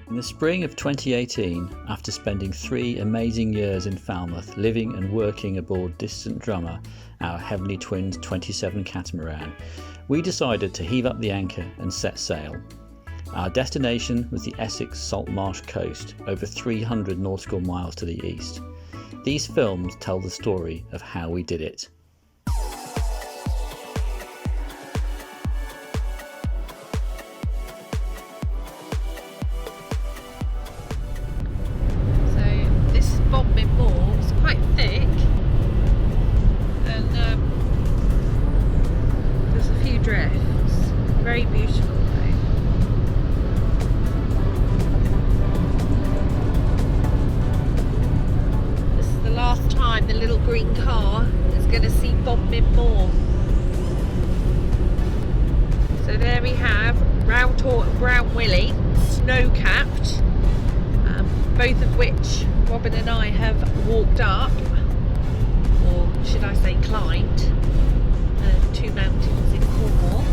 In the spring of 2018, after spending 3 amazing years in Falmouth living and working aboard Distant Drummer, our Heavenly Twins 27 catamaran, we decided to heave up the anchor and set sail. Our destination was the Essex Saltmarsh coast, over 300 nautical miles to the east. These films tell the story of how we did it. Very beautiful though. This is the last time the little green car is going to see Bodmin Moor. So there we have Rowtort and Brown Willie, snow-capped, both of which Robin and I have walked up, or should I say climbed, 2 mountains in Cornwall.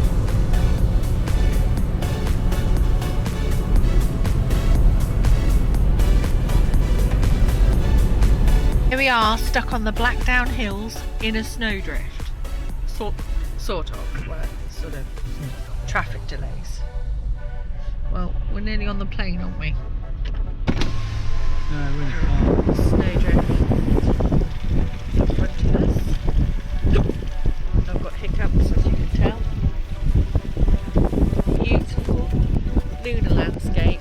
Here we are, stuck on the Blackdown Hills in a snowdrift. Sort of, well, sort of traffic delays. Well, we're nearly on the plane, aren't we? No, we're not. Snowdrift in front of us. I've got hiccups, as you can tell. Beautiful lunar landscape.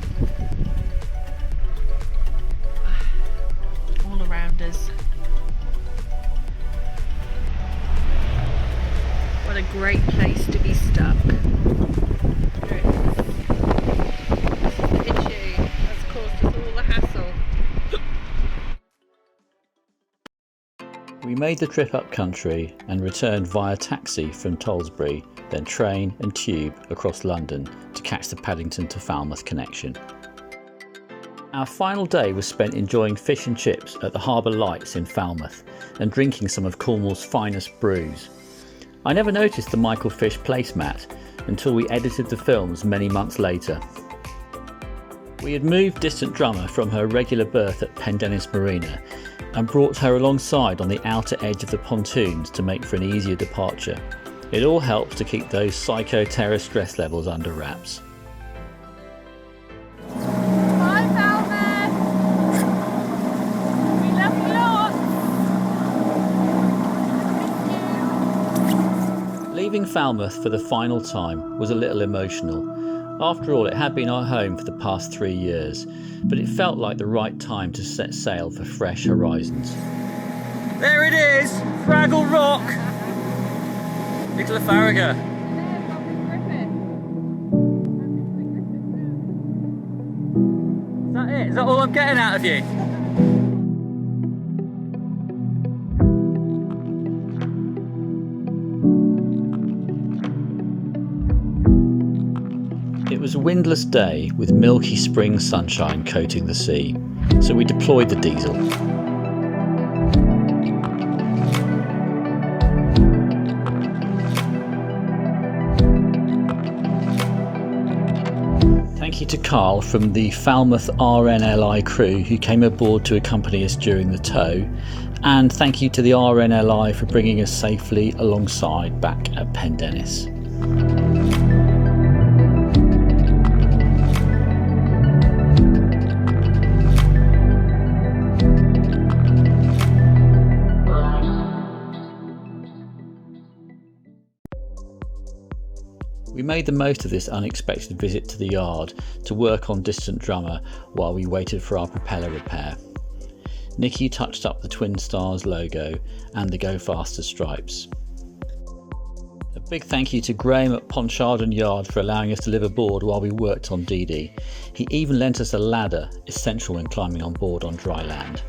All around us. What a great place to be stuck. This is the issue that's caused us all the hassle. We made the trip up country and returned via taxi from Tollesbury, then train and tube across London to catch the Paddington to Falmouth connection. Our final day was spent enjoying fish and chips at the Harbour Lights in Falmouth and drinking some of Cornwall's finest brews. I never noticed the Michael Fish placemat until we edited the films many months later. We had moved Distant Drummer from her regular berth at Pendennis Marina and brought her alongside on the outer edge of the pontoons to make for an easier departure. It all helps to keep those psycho-terror stress levels under wraps. Bye, Falmouth! We love you lots! Leaving Falmouth for the final time was a little emotional. After all, it had been our home for the past 3 years, but it felt like the right time to set sail for fresh horizons. There it is! Fraggle Rock! Nicola Farrager. Is that it? Is that all I'm getting out of you? It was a windless day with milky spring sunshine coating the sea, so we deployed the diesel. Thank you to Carl from the Falmouth RNLI crew who came aboard to accompany us during the tow, and thank you to the RNLI for bringing us safely alongside back at Pendennis. We made the most of this unexpected visit to the yard to work on Distant Drummer while we waited for our propeller repair. Nikki touched up the Twin Stars logo and the Go Faster stripes. A big thank you to Graham at Pontcharden Yard for allowing us to live aboard while we worked on DD. He even lent us a ladder, essential when climbing on board on dry land.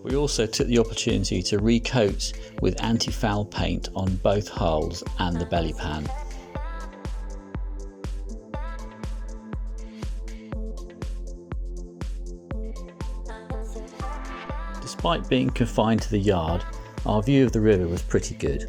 We also took the opportunity to recoat with anti-foul paint on both hulls and the belly pan. Despite being confined to the yard, our view of the river was pretty good.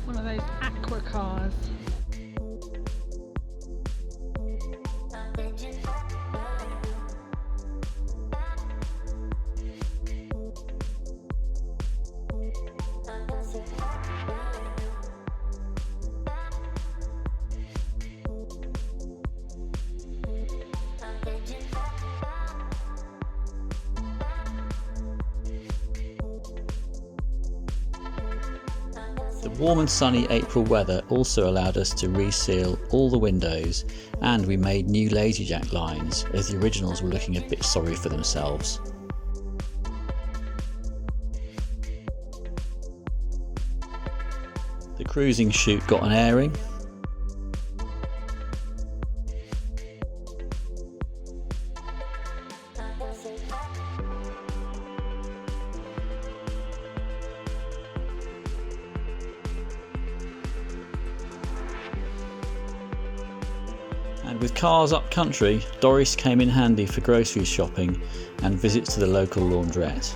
One of those aqua cars. The warm and sunny April weather also allowed us to reseal all the windows, and we made new lazy jack lines as the originals were looking a bit sorry for themselves. The cruising chute got an airing. And with cars up country, Doris came in handy for grocery shopping and visits to the local laundrette.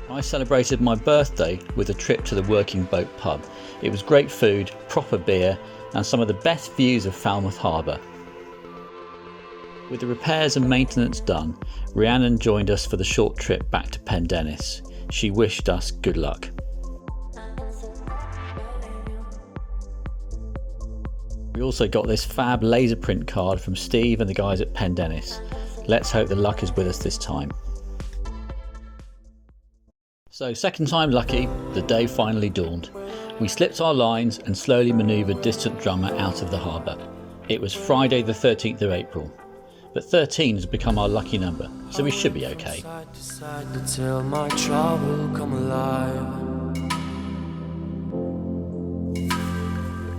I celebrated my birthday with a trip to the Working Boat pub. It was great food, proper beer and some of the best views of Falmouth Harbour. With the repairs and maintenance done, Rhiannon joined us for the short trip back to Pendennis. She wished us good luck. We also got this fab laser print card from Steve and the guys at Pendennis. Let's hope the luck is with us this time. So, second time lucky, the day finally dawned. We slipped our lines and slowly manoeuvred Distant Drummer out of the harbour. It was Friday the 13th of April, but 13 has become our lucky number, so we should be okay.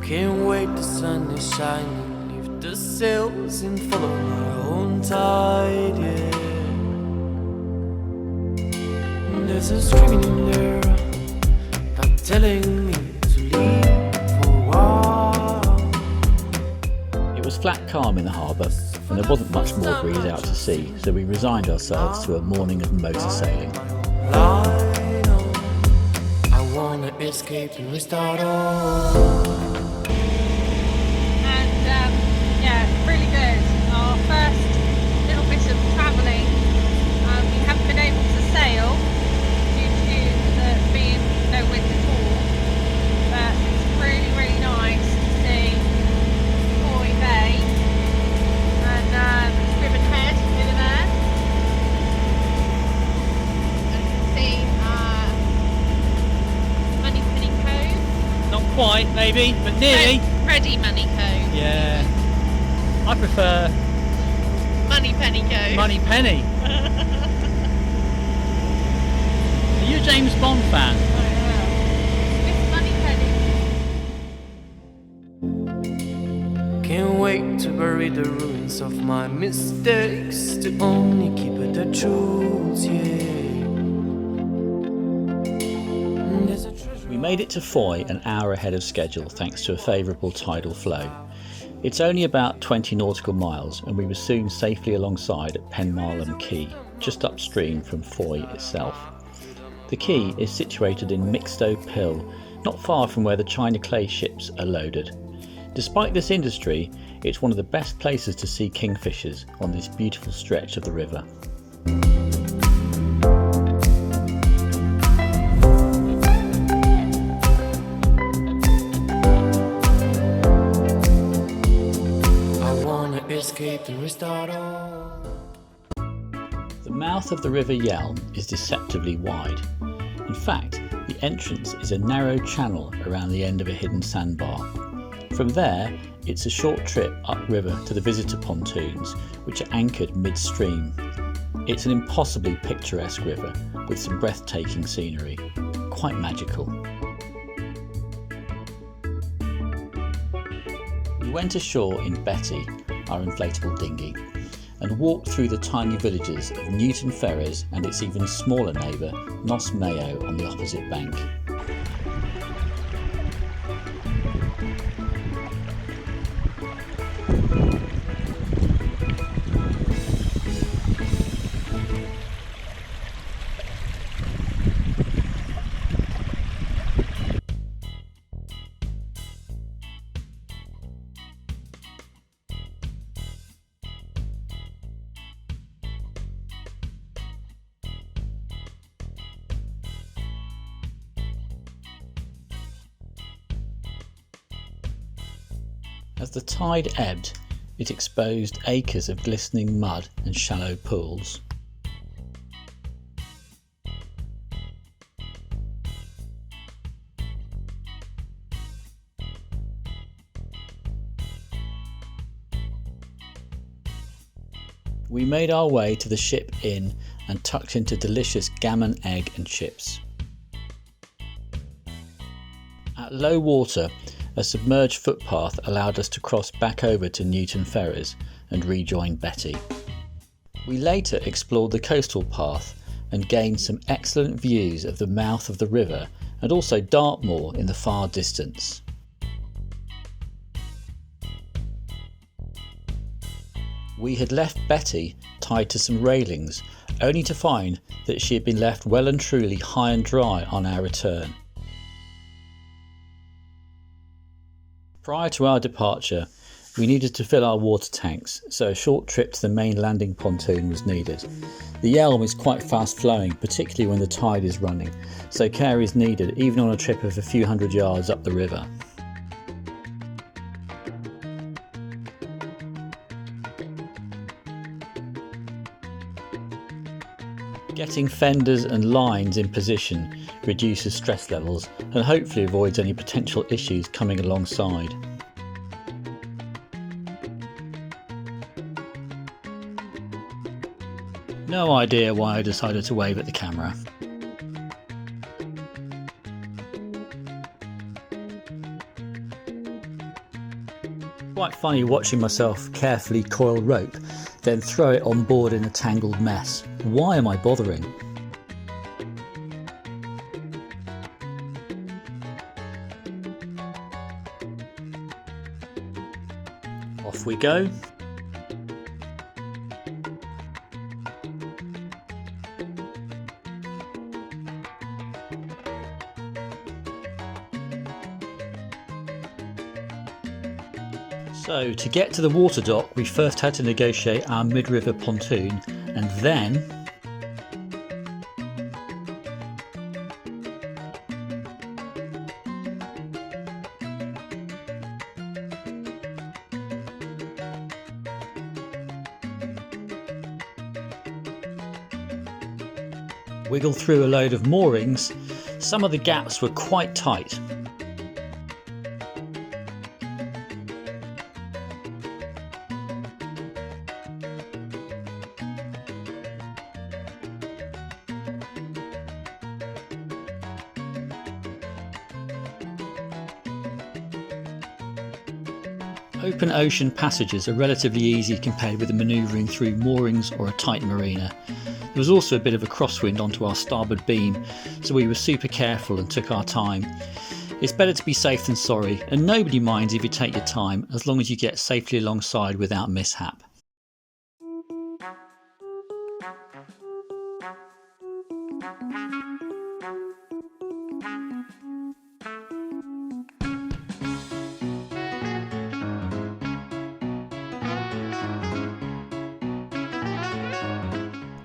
Can't wait, the sun is shining, leave the sails and follow my own tide, yeah. There's a screaming in there, not telling me to leave for a while. It was flat calm in the harbour, and there wasn't much more breeze out to sea, so we resigned ourselves to a morning of motor sailing. I wanna escape and restart all. Yeah, really good. Our first little bit of travelling. We haven't been able to sail due to there being no wind at all, but it's really, really nice to see Fowey Bay and Ribbon Head over there. And you can see Money Penny Cove. Not quite, maybe, but nearly. Ready Money Cove. Yeah. I prefer Money Penny Cove. Money Penny. Are you a James Bond fan? It's Money Penny. Can't wait to bury the ruins of my mistakes, to only keep it the truth, yeah. We made it to Fowey an hour ahead of schedule thanks to a favourable tidal flow. It's only about 20 nautical miles and we were soon safely alongside at Penmarlem Quay, just upstream from Fowey itself. The quay is situated in Mixto Pill, not far from where the China clay ships are loaded. Despite this industry, it's one of the best places to see kingfishers on this beautiful stretch of the river. And restart all. The mouth of the River Yealm is deceptively wide. In fact, the entrance is a narrow channel around the end of a hidden sandbar. From there, it's a short trip upriver to the visitor pontoons, which are anchored midstream. It's an impossibly picturesque river with some breathtaking scenery. Quite magical. We went ashore in Betty, our inflatable dinghy, and walked through the tiny villages of Newton Ferrers and its even smaller neighbour Nos Mayo on the opposite bank. As the tide ebbed, it exposed acres of glistening mud and shallow pools. We made our way to the Ship Inn and tucked into delicious gammon, egg and chips. At low water, a submerged footpath allowed us to cross back over to Newton Ferrers and rejoin Betty. We later explored the coastal path and gained some excellent views of the mouth of the river and also Dartmouth in the far distance. We had left Betty tied to some railings, only to find that she had been left well and truly high and dry on our return. Prior to our departure, we needed to fill our water tanks, so a short trip to the main landing pontoon was needed. The Yealm is quite fast flowing, particularly when the tide is running, so care is needed even on a trip of a few hundred yards up the river. Getting fenders and lines in position reduces stress levels and hopefully avoids any potential issues coming alongside. No idea why I decided to wave at the camera. Quite funny watching myself carefully coil rope, then throw it on board in a tangled mess. Why am I bothering? Off we go. So to get to the water dock, we first had to negotiate our mid-river pontoon and then wiggle through a load of moorings. Some of the gaps were quite tight. Open ocean passages are relatively easy compared with the manoeuvring through moorings or a tight marina. There was also a bit of a crosswind onto our starboard beam, so we were super careful and took our time. It's better to be safe than sorry, and nobody minds if you take your time as long as you get safely alongside without mishap.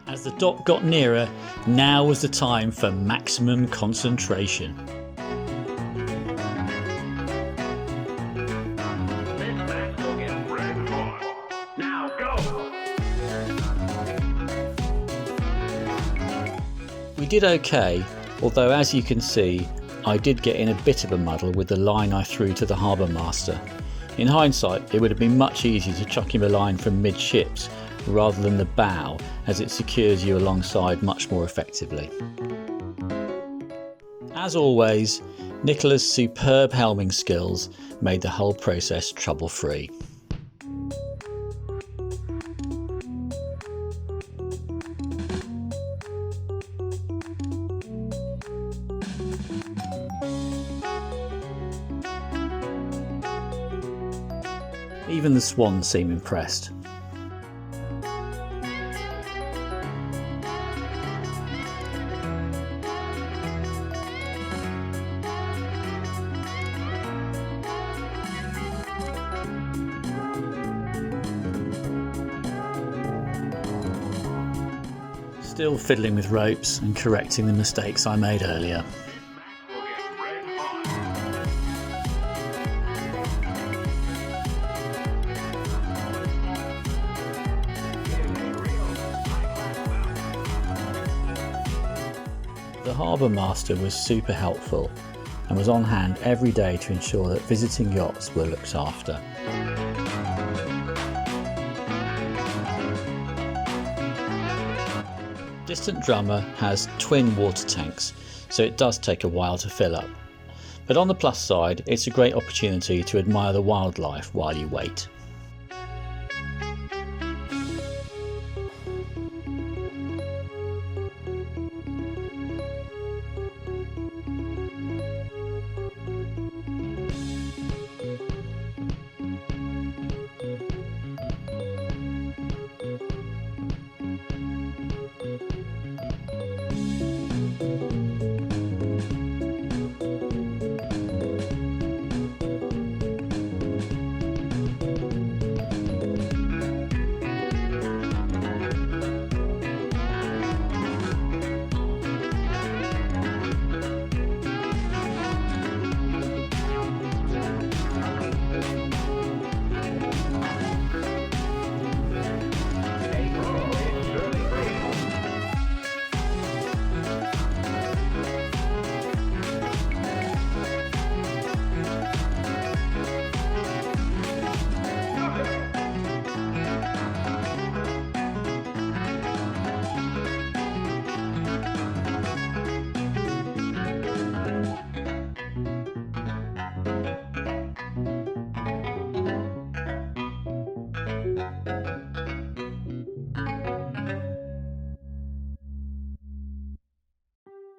As the dock got nearer, now was the time for maximum concentration. We did okay, although as you can see, I did get in a bit of a muddle with the line I threw to the harbour master. In hindsight, it would have been much easier to chuck him a line from midships rather than the bow, as it secures you alongside much more effectively. As always, Nicola's superb helming skills made the whole process trouble-free. Even the swans seem impressed. Still fiddling with ropes and correcting the mistakes I made earlier. The harbour master was super helpful and was on hand every day to ensure that visiting yachts were looked after. Distant Drummer has twin water tanks, so it does take a while to fill up. But on the plus side, it's a great opportunity to admire the wildlife while you wait.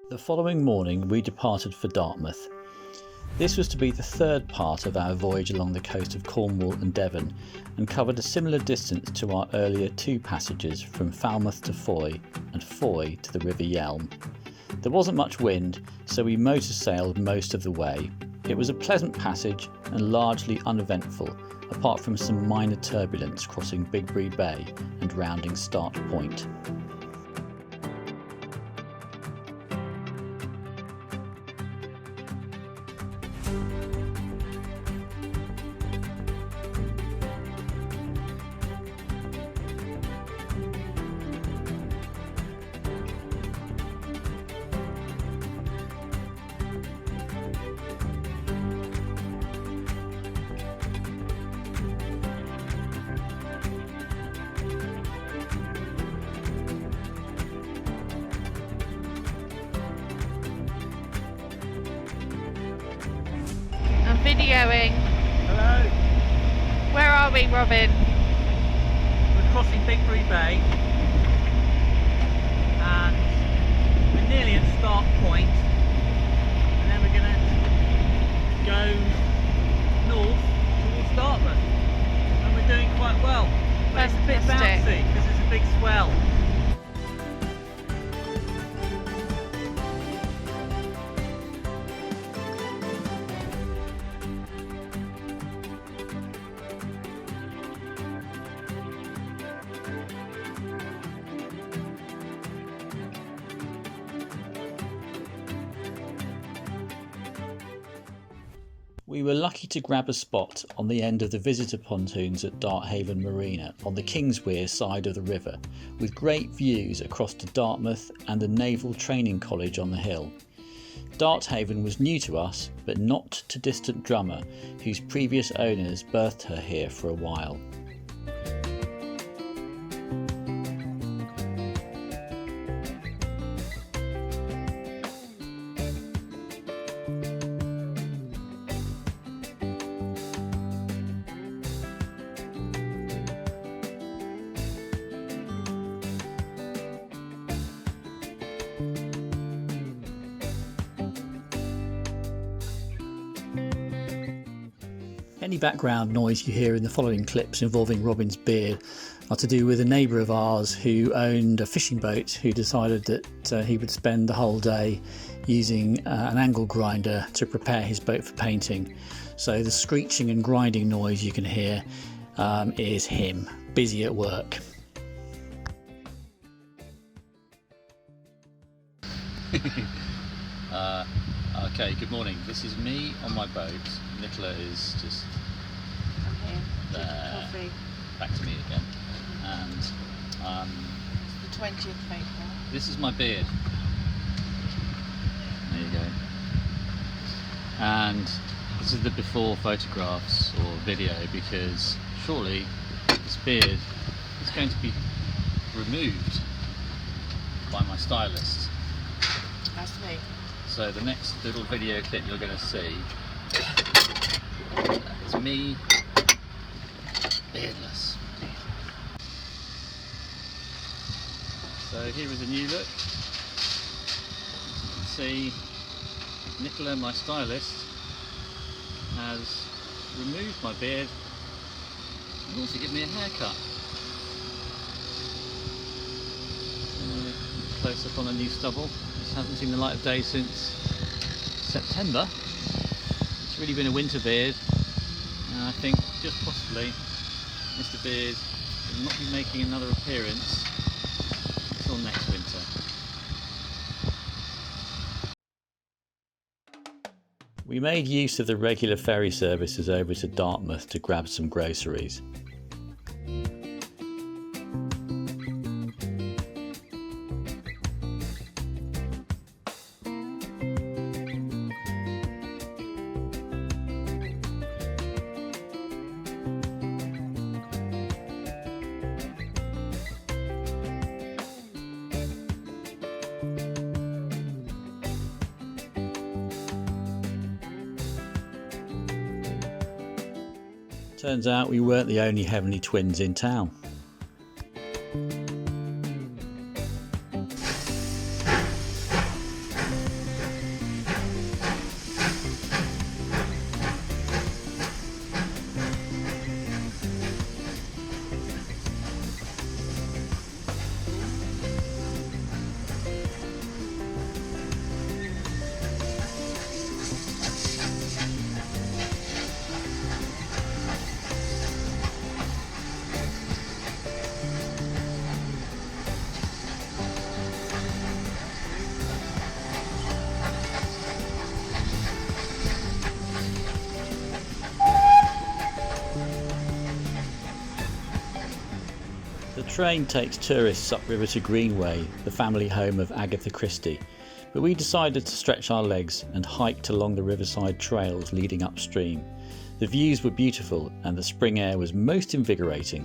The following morning we departed for Dartmouth. This was to be the third part of our voyage along the coast of Cornwall and Devon, and covered a similar distance to our earlier two passages from Falmouth to Fowey and Fowey to the River Yealm. There wasn't much wind, so we motor sailed most of the way. It was a pleasant passage and largely uneventful, apart from some minor turbulence crossing Bigbury Bay and rounding Start Point. I'm videoing. Hello, Where are we, Robin? we're crossing Bigbury Bay and we're nearly at Start Point, and then we're going to go north towards Dartmouth, and we're doing quite well. But it's a bit Fantastic. bouncy because it's a big swell. We were lucky to grab a spot on the end of the visitor pontoons at Darthaven Marina on the Kingswear side of the river, with great views across to Dartmouth and the Naval Training College on the hill. Darthaven was new to us, but not to Distant Drummer, whose previous owners berthed her here for a while. Any background noise you hear in the following clips involving Robin's beard are to do with a neighbour of ours who owned a fishing boat, who decided that he would spend the whole day using an angle grinder to prepare his boat for painting. So the screeching and grinding noise you can hear is him, busy at work. Okay, good morning. This is me on my boat. Nicola is just there. Coffee. Back to me again. And It's the 20th of April. this is my beard. There you go. And this is the before photographs or video, because surely this beard is going to be removed by my stylist. That's me. So the next little video clip you're going to see is me beardless. So here is a new look. As you can see, Nicola, my stylist, has removed my beard and also given me a haircut. Close up on a new stubble. This hasn't seen the light of day since September. It's really been a winter beard, and I think just possibly Mr. Beard will not be making another appearance until next winter. We made use of the regular ferry services over to Dartmouth to grab some groceries. Turns out we weren't the only heavenly twins in town. The train takes tourists upriver to Greenway, the family home of Agatha Christie, but we decided to stretch our legs and hiked along the riverside trails leading upstream. The views were beautiful and the spring air was most invigorating.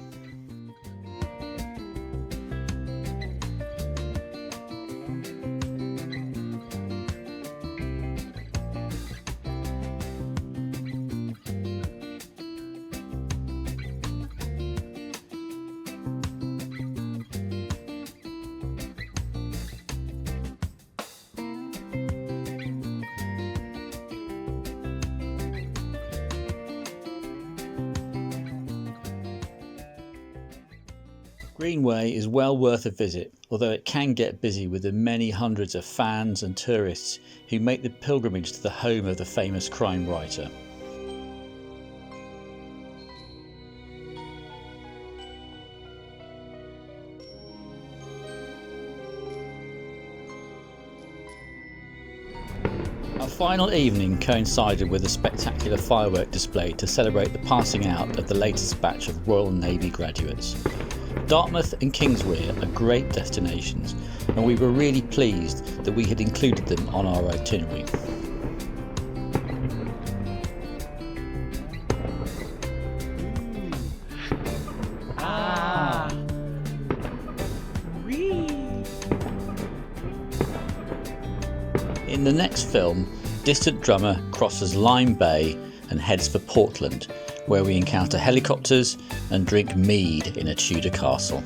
Greenway is well worth a visit, although it can get busy with the many hundreds of fans and tourists who make the pilgrimage to the home of the famous crime writer. Our final evening coincided with a spectacular firework display to celebrate the passing out of the latest batch of Royal Navy graduates. Dartmouth and Kingswear are great destinations, and we were really pleased that we had included them on our itinerary. In the next film, Distant Drummer crosses Lyme Bay and heads for Portland, where we encounter helicopters and drink mead in a Tudor castle.